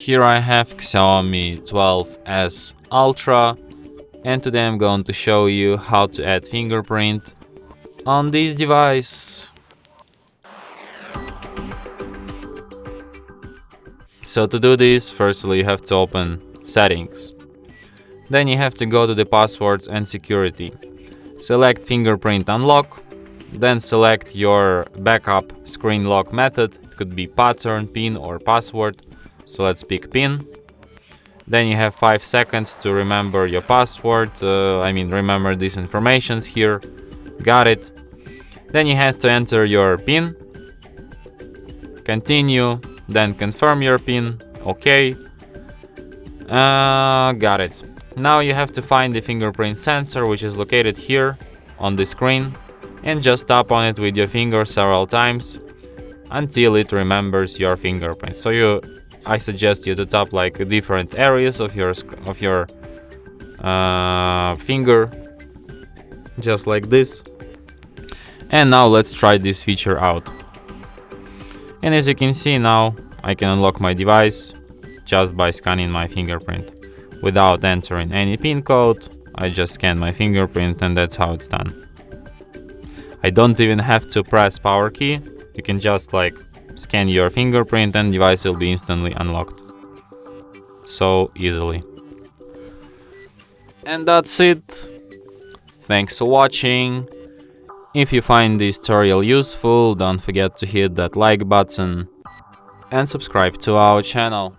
Here I have XIAOMI 12S Ultra, and today I'm going to show you how to add fingerprint on this device. So to do this, firstly you have to open Settings. Then you have to go to the Passwords and Security. Select Fingerprint Unlock. Then select your backup screen lock method. It could be pattern, PIN or password. So let's pick PIN. Then you have 5 seconds to remember your password. Remember these informations here. Got it. Then you have to enter your PIN. Continue. Then confirm your PIN. OK. Got it. Now you have to find the fingerprint sensor, which is located here on the screen, and just tap on it with your finger several times until it remembers your fingerprint. So I suggest you to tap like different areas of your finger, just like this. And now let's try this feature out. And as you can see, now I can unlock my device just by scanning my fingerprint without entering any PIN code. I just scan my fingerprint and that's how it's done. I don't even have to press power key. You can just like scan your fingerprint and device will be instantly unlocked. So easily. And that's it. Thanks for watching. If you find this tutorial useful, don't forget to hit that like button and subscribe to our channel.